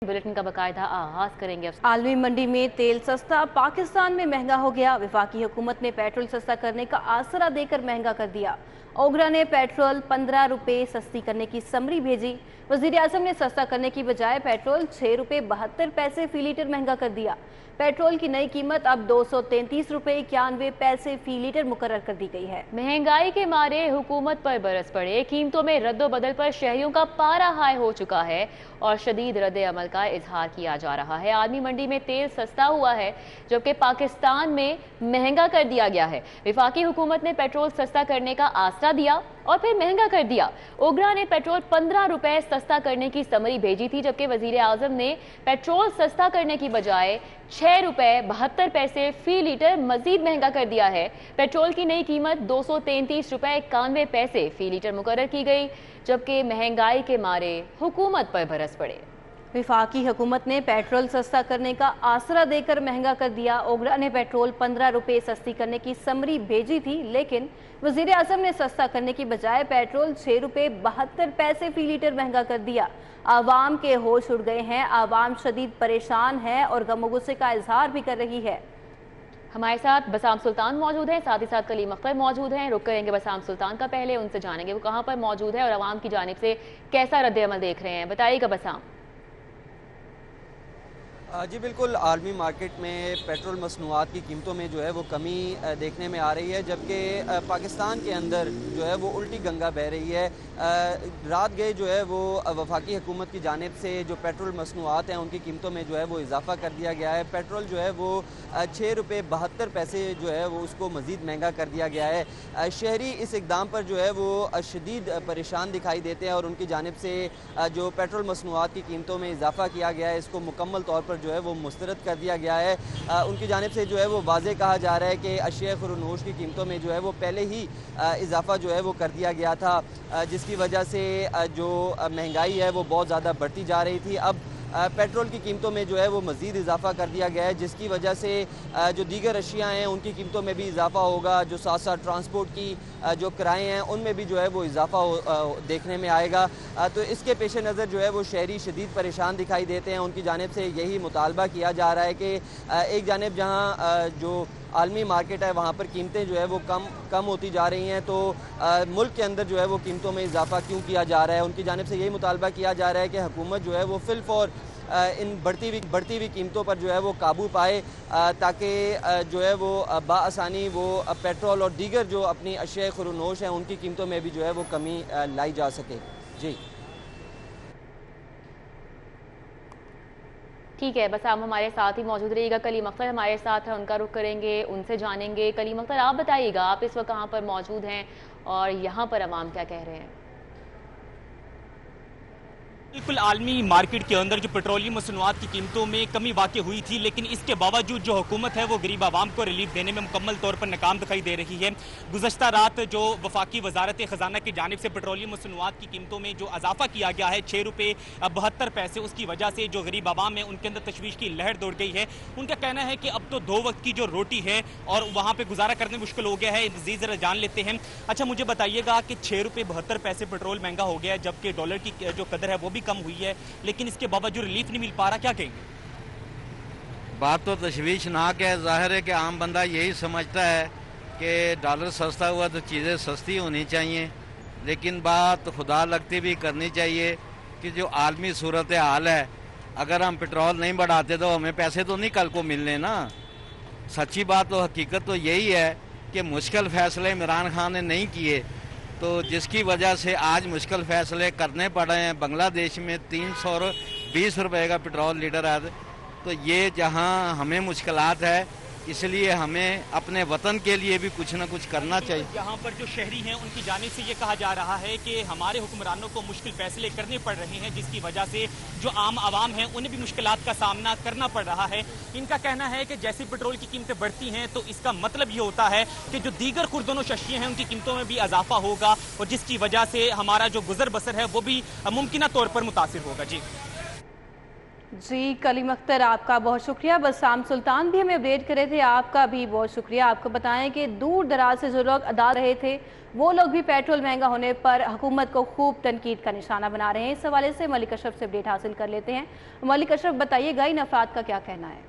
Bulletin का बाकायदा आगाज करेंगे। आलमी मंडी में तेल सस्ता, पाकिस्तान में महंगा हो गया। वफाकी हुकूमत ने पेट्रोल सस्ता करने का आसरा देकर महंगा कर दिया। ओगरा ने पेट्रोल 15 रुपए सस्ती करने की समरी भेजी। वजीर आजम ने सस्ता करने की बजाय पेट्रोल 6 रुपए 72 पैसे फी लीटर महंगा कर दिया। पेट्रोल की नई कीमत अब 233 रुपए 91 पैसे फी लीटर मुकर्रर कर दी गई है। महंगाई के मारे हुकूमत पर बरस पड़े। कीमतों में रद्दोबदल पर शहरियों का पारा हाई हो चुका है और शदीद रद्द अमल का इजहार किया जा रहा है। आलमी मंडी में तेल सस्ता हुआ है जबकि पाकिस्तान में महंगा कर दिया गया है। वफाकी हुकूमत ने पेट्रोल सस्ता करने का आसरा दिया और फिर महंगा कर दिया। ओगरा ने पेट्रोल 15 रुपए सस्ता करने की समरी भेजी थी जबकि वजीर आजम ने पेट्रोल सस्ता करने की बजाय 6 रुपए 72 पैसे फी लीटर मजीद महंगा कर दिया है। पेट्रोल की नई कीमत 233 रुपए 91 पैसे फी लीटर मुकर्रर की गई जबकि महंगाई के मारे हुकूमत पर बरस पड़े। वफाकी हुकूमत ने पेट्रोल सस्ता करने का आसरा देकर महंगा कर दिया। ओगरा ने पेट्रोल 15 रुपए सस्ती करने की समरी भेजी थी लेकिन वजीर आजम ने सस्ता करने की बजाय पेट्रोल 6 रुपए 72 पैसे फी लीटर महंगा कर दिया। आवाम के होश उड़ गए हैं, आवाम शदीद परेशान है और गम गुस्से का इजहार भी कर रही है। हमारे साथ बसाम सुल्तान मौजूद हैं, साथ ही साथ कलीम अख्तर मौजूद हैं। रुक करेंगे बसाम सुल्तान का, पहले उनसे जानेंगे वो कहां पर मौजूद है और आवाम की जानिब से कैसा रद्द अमल देख रहे हैं। बताइएगा बसाम। जी बिल्कुल, आलमी मार्केट में पेट्रोल मसनूआत की कीमतों में जो है वो कमी देखने में आ रही है जबकि पाकिस्तान के अंदर जो है वो उल्टी गंगा बह रही है। रात गए जो है वो वफाकी हुकूमत की जानिब से जो पेट्रोल मसनूआत हैं उनकी कीमतों में जो है वो इजाफा कर दिया गया है। पेट्रोल जो है वो 6 रुपए 72 पैसे जो है वो उसको मज़ीद महंगा कर दिया गया है। शहरी इस इकदाम पर जो है वो शदीद परेशान दिखाई देते हैं और उनकी जानिब से जो पेट्रोल मसनूआत की कीमतों में इजाफा किया गया है इसको मुकम्मल तौर पर जो है वो मुस्तरद कर दिया गया है। उनकी जानिब से जो है वो वाज़े कहा जा रहा है कि अशिया खुरनोश की कीमतों में जो है वो पहले ही इजाफा जो है वो कर दिया गया था जिसकी वजह से जो महंगाई है वो बहुत ज़्यादा बढ़ती जा रही थी। अब पेट्रोल की कीमतों में जो है वो मज़ीद इजाफा कर दिया गया है जिसकी वजह से जो दीगर अशिया हैं उनकी कीमतों में भी इजाफा होगा। जो साथ साथ ट्रांसपोर्ट की जो किराए हैं उनमें भी जो है वो इजाफा देखने में आएगा। तो इसके पेश नज़र जो है वो शहरी शदीद परेशान दिखाई देते हैं। उनकी जानिब से यही मुतालबा किया जा रहा है कि एक जानिब जहाँ जो आलमी मार्केट है वहाँ पर कीमतें जो है वो कम होती जा रही हैं तो मुल्क के अंदर जो है वो कीमतों में इजाफा क्यों किया जा रहा है। उनकी जानिब से यही मुतालबा किया जा रहा है कि हुकूमत जो है वो फिलफौर इन बढ़ती हुई कीमतों पर जो है वो काबू पाए ताकि जो है वो बाआसानी वो पेट्रोल और दीगर जो अपनी अशिया खुरनोश हैं उनकी कीमतों में भी जो है वो कमी लाई जा सके। जी ठीक है, बस आप हमारे साथ ही मौजूद रहिएगा। कलीम अख्तर हमारे साथ है, उनका रुख करेंगे, उनसे जानेंगे। कलीम अख्तर, आप बताइएगा, आप इस वक्त कहाँ पर मौजूद हैं और यहाँ पर अवाम क्या कह रहे हैं? बिल्कुल, आलमी मार्केट के अंदर जो पेट्रोलियम मसनूआत की कीमतों में कमी वाक़ई हुई थी लेकिन इसके बावजूद जो हुकूमत है वो गरीब आवाम को रिलीफ देने में मुकम्मल तौर पर नाकाम दिखाई दे रही है। गुज़श्ता रात जो वफाकी वजारत ख़जाना की जानिब से पेट्रोलियम मसनूआत की कीमतों में जो इजाफा किया गया है 6 रुपये 72 पैसे, उसकी वजह से जो गरीब आवाम है उनके अंदर तशवीश की लहर दौड़ गई है। उनका कहना है कि अब तो 2 वक्त की जो रोटी है और वहाँ पर गुजारा करने मुश्किल हो गया है। मज़ीद ज़रा जान लेते हैं। अच्छा, मुझे बताइएगा कि 6 रुपये 72 पैसे पेट्रोल महंगा हो गया है जबकि डॉलर की जो कदर है वो भी कम हुई है लेकिन इसके बावजूद रिलीफ नहीं मिल पा रहा, क्या कहेंगे? बात तो तशवीशनाक है। जाहिर है कि आम बंदा यही समझता है कि डॉलर सस्ता हुआ तो चीज़ें सस्ती होनी चाहिए लेकिन बात खुदा लगती भी करनी चाहिए कि जो आलमी सूरत हाल है अगर हम पेट्रोल नहीं बढ़ाते तो हमें पैसे तो नहीं कल को मिलने ना। सच्ची बात तो हकीकत तो यही है कि मुश्किल फ़ैसले इमरान खान ने नहीं किए तो जिसकी वजह से आज मुश्किल फ़ैसले करने पड़े हैं। बांग्लादेश में 320 रुपए का पेट्रोल लीटर है तो ये जहां हमें मुश्किलात है इसलिए हमें अपने वतन के लिए भी कुछ ना कुछ करना चाहिए। यहाँ पर जो शहरी हैं उनकी जानिब से ये कहा जा रहा है कि हमारे हुक्मरानों को मुश्किल फैसले करने पड़ रहे हैं जिसकी वजह से जो आम आवाम हैं उन्हें भी मुश्किलात का सामना करना पड़ रहा है। इनका कहना है कि जैसे पेट्रोल की कीमतें बढ़ती हैं तो इसका मतलब ये होता है कि जो दीगर खुर्दों अशिया हैं उनकी कीमतों में भी इजाफा होगा और जिसकी वजह से हमारा जो गुजर बसर है वो भी मुमकिन तौर पर मुतासिर होगा। जी जी कलीम अख्तर, आपका बहुत शुक्रिया। बस्साम सुल्तान भी हमें अपडेट करे थे, आपका भी बहुत शुक्रिया। आपको बताएं कि दूर दराज से जो लोग अदा रहे थे वो लोग भी पेट्रोल महंगा होने पर हुकूमत को खूब तनकीद का निशाना बना रहे हैं। इस हवाले से मलिक अशरफ से अपडेट हासिल कर लेते हैं। मलिक अशरफ, बताइएगा इन अफराद का क्या कहना है?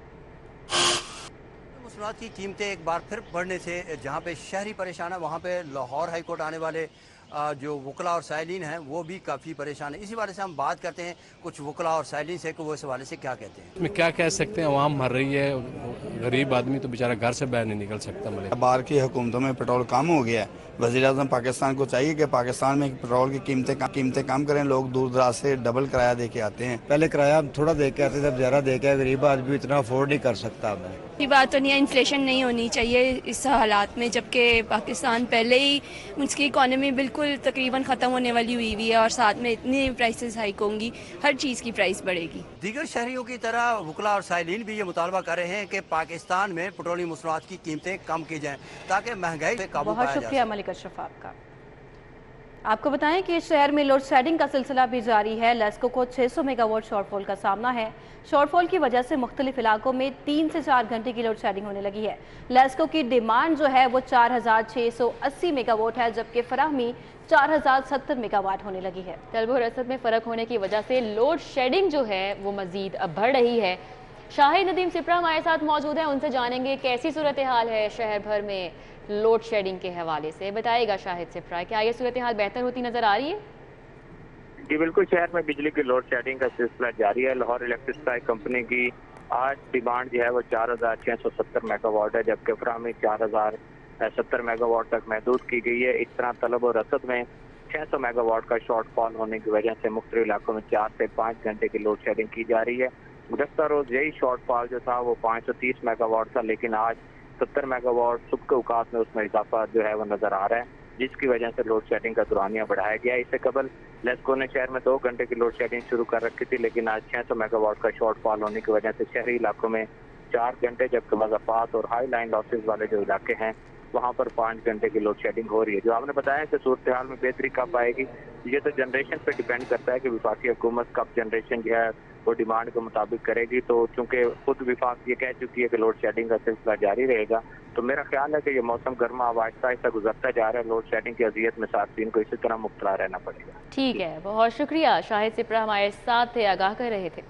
मसनूआत की कीमतें एक बार फिर बढ़ने से जहाँ पे शहरी परेशान है, वहाँ पे लाहौर हाई कोर्ट आने वाले जो वकला और साइलिन हैं वो भी काफ़ी परेशान है। इसी बारे से हम बात करते हैं कुछ वकला और साइलिन से कि वो इस हवाले से क्या कहते हैं। इसमें क्या कह सकते हैं, आवाम मर रही है, गरीब आदमी तो बेचारा घर से बाहर नहीं निकल सकता। बाहर की हुकूमतों में पेट्रोल कम हो गया है। वज़ीर-ए-आज़म पाकिस्तान को चाहिए कि पाकिस्तान में पेट्रोल की कीमतें कम करें। लोग दूर दराज से डबल किराया दे के आते हैं। पहले किराया थोड़ा दे के आते थे, अब ज़्यादा दे के गरीब आदमी इतना अफोर्ड नहीं कर सकता। ये बात तो नहीं है, इन्फ्लेशन नहीं होनी चाहिए इस हालात में, जबकि पाकिस्तान पहले ही उसकी इकॉनमी बिल्कुल तकरीबन ख़त्म होने वाली हुई है और साथ में इतनी प्राइसेस हाइक होंगी, हर चीज़ की प्राइस बढ़ेगी। दीगर शहरियों की तरह वकला और साइलिन भी ये मुतालबा कर रहे हैं कि पाकिस्तान में पेट्रोलियम मसनूआत की कीमतें कम की जाएं ताकि महंगाई पे काबू पाया जा सके। बहुत शुक्रिया मलिक अशरफ आपका। आपको बताएं कि शहर में लोड शेडिंग का सिलसिला भी जारी है। लेस्को को 600 मेगावाट शॉर्टफॉल का सामना है। शॉर्टफॉल की वजह से मुख्तलिफ इलाकों में 3 से 4 घंटे की लोड शेडिंग होने लगी है। लेस्को की डिमांड जो है वो 4680 मेगावाट है, जबकि फराहमी 4070 मेगावाट होने लगी है। तलब और रसद में फ़र्क होने की वजह से लोड शेडिंग जो है वो मज़ीद अब बढ़ रही है। शाहिद नदीम सिप्रा हमारे साथ मौजूद हैं, उनसे जानेंगे कैसी सूरत हाल है शहर भर में लोड शेडिंग के हवाले से। बताइएगा शाहिद सिप्रा, क्या ये सूरत हाल बेहतर होती नजर आ रही है? जी बिल्कुल, शहर में बिजली की लोड शेडिंग का सिलसिला जारी है। लाहौर इलेक्ट्रिसिटी कंपनी की आज डिमांड जो है वो 4670 मेगावाट है, जबकि फराहमी 4070 मेगावाट तक महदूद की गई है। इस तरह तलब और रसद में 600 मेगावाट का शॉर्टफॉल होने की वजह से मुख्तलिफ इलाकों में 4 से 5 घंटे की लोड शेडिंग की जा रही है। गुज़श्ता रोज यही शॉर्टफॉल जो था वो 530 मेगावाट था, लेकिन आज 70 मेगावाट सुबह के औकात में उसमें इजाफा जो है वो नजर आ रहा है, जिसकी वजह से लोड शेडिंग का दौरानिया बढ़ाया गया। इससे कबल लेस्को ने शहर में 2 घंटे की लोड शेडिंग शुरू कर रखी थी, लेकिन आज 600 मेगावाट का शॉर्टफॉल होने की वजह से शहरी इलाकों में 4 घंटे, जबकि वज़ाफात और हाई लाइन लॉसेज वाले जो इलाके हैं वहाँ पर 5 घंटे की लोड शेडिंग हो रही है। जो आपने बताया कि सूरत हाल में बेहतरी कब आएगी, ये तो जनरेशन पे डिपेंड करता है कि वफाकी हुकूमत कब जनरेशन जो है वो डिमांड के मुताबिक करेगी। तो चूंकि खुद विफाक ये कह चुकी है कि लोड शेडिंग का सिलसिला जारी रहेगा, तो मेरा ख्याल है कि ये मौसम गर्मा अब आहिस्ता आहिस्ता गुजरता जा रहा है। लोड शेडिंग की अजियत में सार्फिन को इसी तरह मुब्तला रहना पड़ेगा। ठीक है, बहुत शुक्रिया। शाहिद सिप्रा हमारे साथ थे, आगाह कर रहे थे।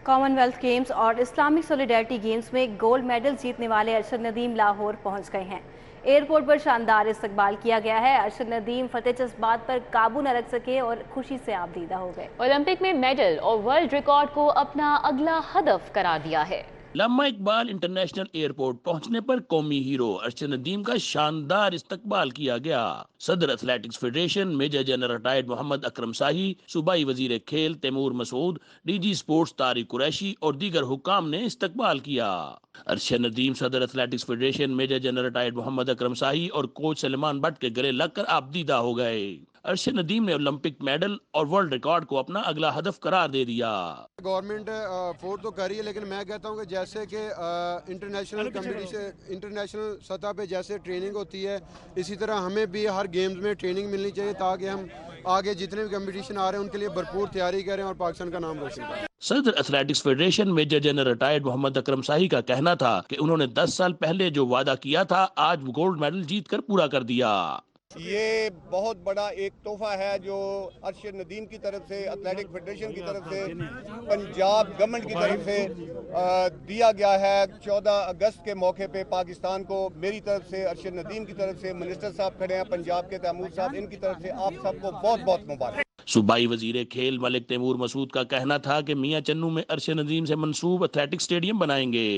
कॉमनवेल्थ गेम्स और इस्लामिक सॉलिडारिटी गेम्स में गोल्ड मेडल जीतने वाले अरशद नदीम लाहौर पहुंच गए हैं। एयरपोर्ट पर शानदार इस्तकबाल किया गया है। अरशद नदीम फतेह जज्बात पर काबू न रख सके और खुशी से आबदीदा हो गए। ओलंपिक में मेडल और वर्ल्ड रिकॉर्ड को अपना अगला हदफ करार दिया है। लम्मा इकबाल इंटरनेशनल एयरपोर्ट पहुंचने पर कौमी हीरो अरशद नदीम का शानदार इस्तकबाल किया गया। सदर athletics federation major general retired Mohammad Akram Shahi, सूबाई वजीर खेल तैमूर मसूद, डीजी स्पोर्ट्स तारिक कुरैशी और दीगर हुकाम ने इस्तकबाल किया। अरशद नदीम सदर athletics federation major general retired Mohammad Akram Shahi और कोच सलमान भट्ट के गले लगकर आबदीदा हो गए। अरशद नदीम ने ओलंपिक मेडल और वर्ल्ड रिकॉर्ड को अपना अगला हदफ करार दे दिया। गवर्नमेंट अफोर्ड तो कर रही है, लेकिन मैं कहता हूँ कि जैसे कि इंटरनेशनल कंपटीशन इंटरनेशनल सतह पे जैसे ट्रेनिंग होती है, इसी तरह हमें भी हर गेम्स में ट्रेनिंग मिलनी चाहिए ताकि हम आगे जितने भी कंपटीशन आ रहे हैं उनके लिए भरपूर तैयारी करें और पाकिस्तान का नाम रोशन करें। सदर athletics federation major general retired Mohammad Akram Shahi का कहना था कि उन्होंने 10 साल पहले जो वादा किया था आज गोल्ड मेडल जीत कर पूरा कर दिया। ये बहुत बड़ा एक तोहफा है जो अरशद नदीम की तरफ से, एथलेटिक फेडरेशन की तरफ से, पंजाब गवर्नमेंट की तरफ से दिया गया है। 14 अगस्त के मौके पे पाकिस्तान को मेरी तरफ से, अरशद नदीम की तरफ से, मिनिस्टर साहब खड़े हैं पंजाब के तैमूर साहब, इनकी तरफ से आप सबको बहुत बहुत मुबारक। सूबाई वजीर खेल मलिक तैमूर मसूद का कहना था कि मियां चन्नू में अरशद नदीम से मंसूब एथलेटिक स्टेडियम बनाएंगे।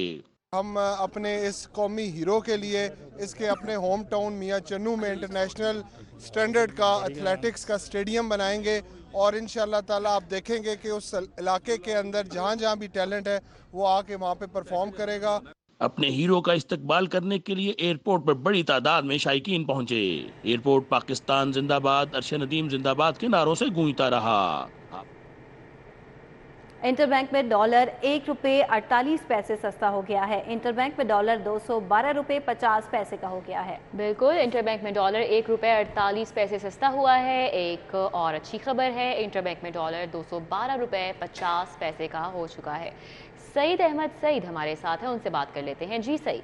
हम अपने इस कौमी हीरो के लिए इसके अपने होम टाउन मियां चन्नू में इंटरनेशनल स्टैंडर्ड का एथलेटिक्स का स्टेडियम बनाएंगे और इंशाल्लाह ताला आप देखेंगे कि उस इलाके के अंदर जहाँ जहाँ भी टैलेंट है वो आके वहाँ पे परफॉर्म करेगा। अपने हीरो का इस्तकबाल करने के लिए एयरपोर्ट पर बड़ी तादाद में शायकीन पहुंचे। एयरपोर्ट पाकिस्तान जिंदाबाद, अरशद नदीम जिंदाबाद के नारों से गूंजता रहा। इंटरबैंक में डॉलर 1 रुपये 48 पैसे सस्ता हो गया है। इंटरबैंक में डॉलर 212 रुपये 50 पैसे का हो गया है। बिल्कुल, इंटरबैंक में डॉलर 1 रुपये 48 पैसे सस्ता हुआ है। एक और अच्छी खबर है, इंटरबैंक में डॉलर 212 रुपये 50 पैसे का हो चुका है। सईद अहमद सईद हमारे साथ हैं, उनसे बात कर लेते हैं। जी सईद।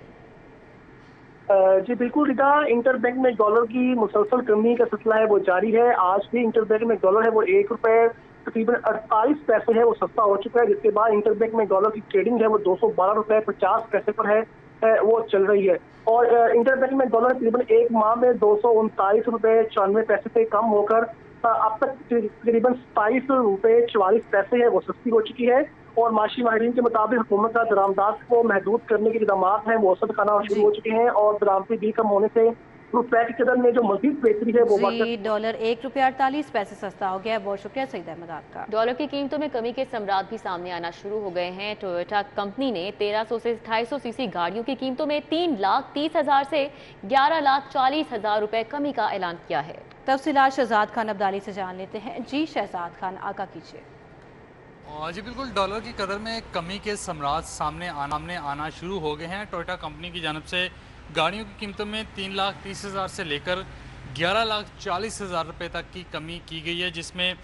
जी बिल्कुल रिदा, इंटरबैंक में डॉलर की मुसलसल कमी का सिलसिला है वो जारी है। आज भी इंटरबैंक में डॉलर है वो 1 रुपये तकरीबन 48 पैसे है वो सस्ता हो चुका है, जिसके बाद इंटरबैंक में डॉलर की ट्रेडिंग है वो 212 रुपये 50 पैसे पर है वो चल रही है। और इंटरबैंक में डॉलर तकरीबन एक माह में 239 रुपये 94 पैसे से कम होकर अब तक तकरीबन 27 रुपये 44 पैसे है वो सस्ती हो चुकी है। और माशी माहिरीन के मुताबिक हुकूमत का दरामदात को महदूद करने के इक़दामात हैं वो असर दिखाना शुरू हो चुके हैं और दरामदी बिल कम होने से रुपए की कदर में जो मजीद बेहतरी है वो डॉलर 1 रुपये 48 पैसे सस्ता हो गया है। बहुत शुक्रिया सईद अहमद आपका। डॉलर की कीमतों में कमी के सम्राट भी सामने आना शुरू हो गए हैं। टोयोटा कंपनी ने 1300 से 250 सीसी गाड़ियों की कीमतों में 3,30,000 से 11,40,000 रुपए कमी का ऐलान किया है। तफसीलात शहजाद खान अब्दाली से जान लेते हैं। जी शहजाद खान, आगा कीजिए। जी बिल्कुल, डॉलर की कदर में कमी के सम्राट सामने आना शुरू हो गए हैं। टोयोटा कंपनी की जानब से गाड़ियों की कीमतों में 3,30,000 से लेकर 11,40,000 रुपये तक की कमी की गई है, जिसमें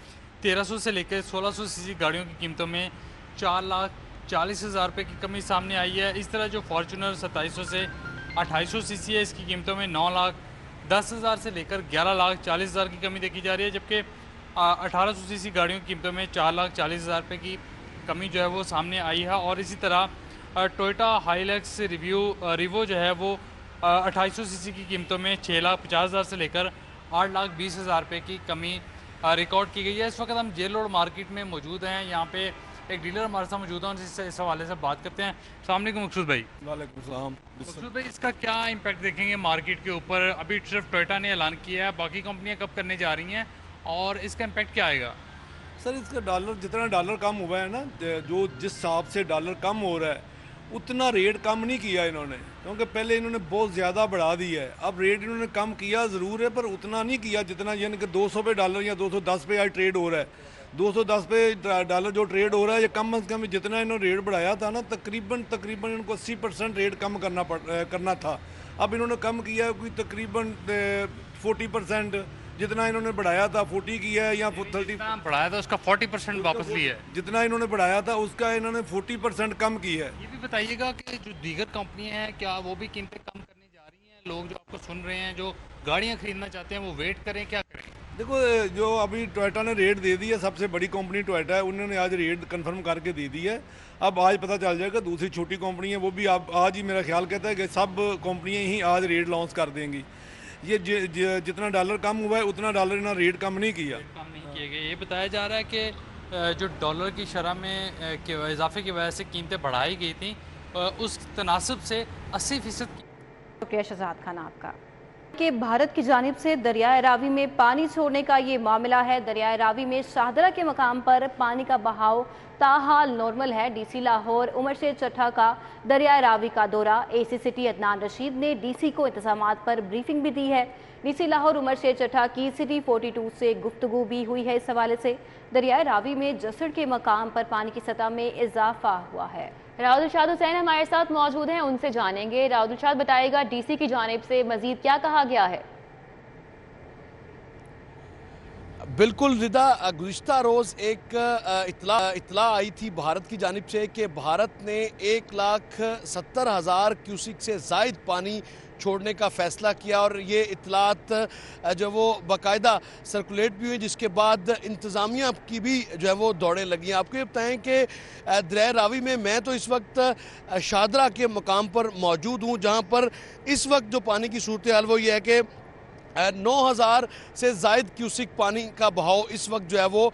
1300 से लेकर 1600 सीसी गाड़ियों की कीमतों में 4,40,000 रुपये की कमी सामने आई है। इस तरह जो फॉर्चूनर 2700 से 2800 सीसी है, इसकी कीमतों में 9,10,000 से लेकर 11,40,000 की कमी देखी जा रही है, जबकि 1800 सीसी गाड़ियों की कीमतों में 4,40,000 रुपये की कमी जो है वो सामने आई है। और इसी तरह टोयोटा हाइलैक्स रिवो जो है वो 2800 सीसी की कीमतों में 6,50,000 से लेकर 8,20,000 रुपये की कमी रिकॉर्ड की गई है। इस वक्त हम जेल रोड मार्केट में मौजूद हैं। यहाँ पे एक डीलर हमारे साथ मौजूद है, उनसे इस हवाले से बात करते हैं। अस्सलाम वालेकुम मकसूद भाई। वालेकुम सलाम। मकसूद भाई, इसका क्या इम्पैक्ट देखेंगे मार्केट के ऊपर? अभी सिर्फ टोयोटा ने ऐलान किया है, बाकी कंपनियाँ कब करने जा रही हैं और इसका इम्पैक्ट क्या आएगा? सर, इसका डॉलर जितना डॉलर कम हुआ है ना, जो जिस हिसाब से डॉलर कम हो रहा है उतना रेट कम नहीं किया इन्होंने, क्योंकि पहले इन्होंने बहुत ज़्यादा बढ़ा दिया है। अब रेट इन्होंने कम किया ज़रूर है, पर उतना नहीं किया जितना, यानी कि 200 पे डॉलर या 210 पे आज ट्रेड हो रहा है। 210 पे डॉलर जो ट्रेड हो रहा है, ये कम अज़ कम जितना इन्होंने रेट बढ़ाया था ना, तकरीबन इनको 80% रेट कम करना था। अब इन्होंने कम किया है कोई तकरीबन 40%, जितना इन्होंने बढ़ाया था 40 किया है या 30 बढ़ाया था उसका 40% वापस लिया है। जितना इन्होंने बढ़ाया था उसका इन्होंने 40% कम किया है। ये भी बताइएगा कि जो दीगर कंपनियां हैं क्या वो भी कीमतें कम करने जा रही हैं? लोग जो आपको सुन रहे हैं, जो गाड़ियां खरीदना चाहते हैं, वो वेट करें, क्या करें? देखो, जो अभी टोयोटा ने रेट दे दी है, सबसे बड़ी कंपनी टोयोटा है, उन्होंने आज रेट कंफर्म करके दे दी है। अब आज पता चल जाएगा दूसरी छोटी कंपनी है वो भी आज ही, मेरा ख्याल कहता है कि सब कंपनियाँ ही आज रेट लॉन्च कर देंगी। ये जितना डॉलर कम हुआ है उतना डॉलर इन्होंने रेट कम नहीं किया। कम नहीं किए गए। ये बताया जा रहा है कि जो डॉलर की शरह में इजाफे की वजह से कीमतें बढ़ाई गई थी, उस तनासब से 80%। शुक्रिया शहजाद खान आपका। कि भारत की जानिब से दरियाए रावी में पानी छोड़ने का ये मामला है। दरियाए रावी में शाहदरा के मकाम पर पानी का बहाव ताहाल नॉर्मल है। डीसी लाहौर उमर शेर चट्ठा का दरियाए रावी का दौरा। एसी सिटी अदनान रशीद ने डीसी को इंतजामात पर ब्रीफिंग भी दी है। डीसी लाहौर उमर शेर चट्ठा की सिटी 42 से गुफ्तगू भी हुई है। इस हवाले से दरियाए रावी में जसड़ के मकाम पर पानी की सतह में इजाफा हुआ है। राउदुलशाद हुसैन हमारे साथ मौजूद हैं, उनसे जानेंगे। राउदुलशाद, बताइएगा डीसी की जानिब से मजीद क्या कहा गया है? बिल्कुल रिदा, गुज़िश्ता रोज़ एक इतला आई थी भारत की जानिब से कि भारत ने 1,70,000 क्यूसिक से ज़ायद पानी छोड़ने का फ़ैसला किया और ये इतलात जो वो बाकायदा सर्कुलेट भी हुई, जिसके बाद इंतज़ामिया की भी जो है वो दौड़ें लगी। आपको ये बताएं कि दरिया रावी में मैं तो इस वक्त शाहदरा के मकाम पर मौजूद हूँ, जहाँ पर इस वक्त जो पानी की सूरत हाल वो ये है कि 9,000 से ज़ायद क्यूसिक पानी का बहाव इस वक्त जो है वो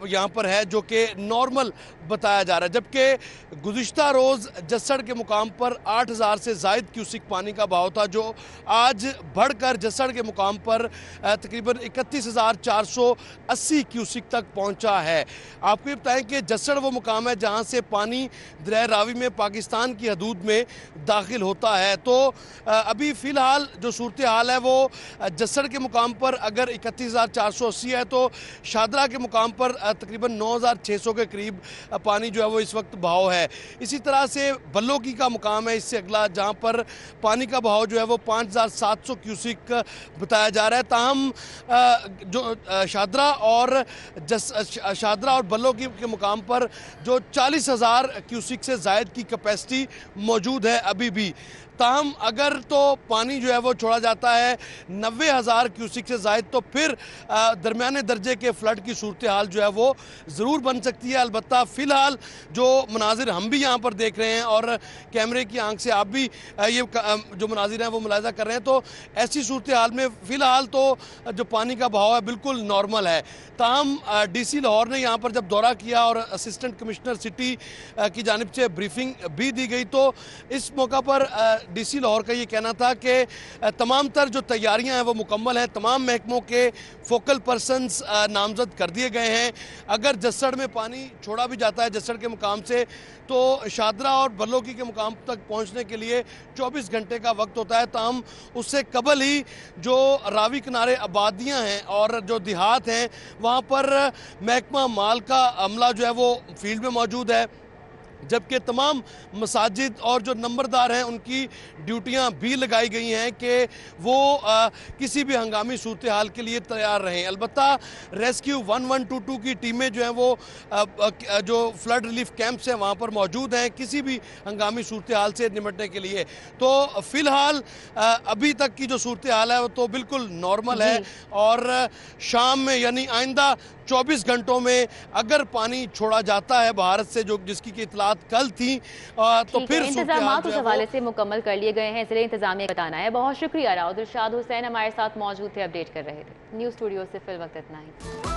यहाँ पर है, जो कि नॉर्मल बताया जा रहा है। जबकि गुज़िश्ता रोज़ जसड़ के मुकाम पर 8,000 से ज़ायद क्यूसिक पानी का बहाव था, जो आज बढ़कर जसड़ के मुकाम पर तकरीबन 31,480 क्यूसिक तक पहुँचा है। आपको ये बताएं कि जसड़ वो मुकाम है जहाँ से पानी दरिया रावी में पाकिस्तान की हदूद में दाखिल होता है। तो अभी फ़िलहाल जो सूरत हाल है वो जसड़ के मुकाम पर अगर 31,480 है तो शादरा के मुकाम पर तकरीबन 9,600 के करीब पानी जो है वो इस वक्त बहाव है। इसी तरह से बल्लोकी का मुकाम है इससे अगला, जहाँ पर पानी का बहाव जो है वो 5,700 क्यूसिक बताया जा रहा है। ताहम जो शादरा और बल्लोकी के मुकाम पर जो 40,000 क्यूसिक से ज़ायद की कैपेसिटी मौजूद है अभी भी। ताहम अगर तो पानी जो है वो छोड़ा जाता है 90,000 क्यूसिक से ज़ायद तो फिर दरमियाने दर्जे के फ्लड की सूरत हाल जो है वो ज़रूर बन सकती है। अलबत्ता फ़िलहाल जो मनाजिर हम भी यहाँ पर देख रहे हैं और कैमरे की आंख से आप भी ये जो मनाजिर हैं वो मुलाहिज़ा कर रहे हैं, तो ऐसी सूरत हाल में फ़िलहाल तो जो पानी का बहाव है बिल्कुल नॉर्मल है। ताहम DC लाहौर ने यहाँ पर जब दौरा किया और असिस्टेंट कमिश्नर सिटी की जानिब से ब्रीफिंग भी दी गई, तो इस मौका पर DC लाहौर का ये कहना था कि तमाम तर जो तैयारियां हैं वो मुकम्मल हैं, तमाम महकमों के फोकल पर्सन्स नामजद कर दिए गए हैं। अगर जसड़ में पानी छोड़ा भी जाता है जसड़ के मुकाम से, तो शादरा और बल्लोकी के मुकाम तक पहुंचने के लिए 24 घंटे का वक्त होता है। ताहम उससे कबल ही जो रावी किनारे आबादियां हैं और जो देहात हैं वहाँ पर महकमा माल का अमला जो है वो फील्ड में मौजूद है, जबकि तमाम मसाजिद और जो नंबरदार हैं उनकी ड्यूटियां भी लगाई गई हैं कि वो किसी भी हंगामी सूरत हाल के लिए तैयार रहें। अलबत्ता रेस्क्यू 1122 की टीमें जो हैं वो जो फ्लड रिलीफ कैंप्स हैं वहाँ पर मौजूद हैं किसी भी हंगामी सूरत हाल से निपटने के लिए। तो फ़िलहाल अभी तक की जो सूरत हाल है वो तो बिल्कुल नॉर्मल है और शाम में यानी आइंदा 24 घंटों में अगर पानी छोड़ा जाता है भारत से जो जिसकी की इतलात कल थी तो फिर इंतजामात उस हवाले से मुकम्मल कर लिए गए हैं, इसलिए इंतजामिया का बताना है। बहुत शुक्रिया। राउद इरशाद हुसैन हमारे साथ मौजूद थे, अपडेट कर रहे थे। न्यूज़ स्टूडियो से फिल वक्त इतना ही।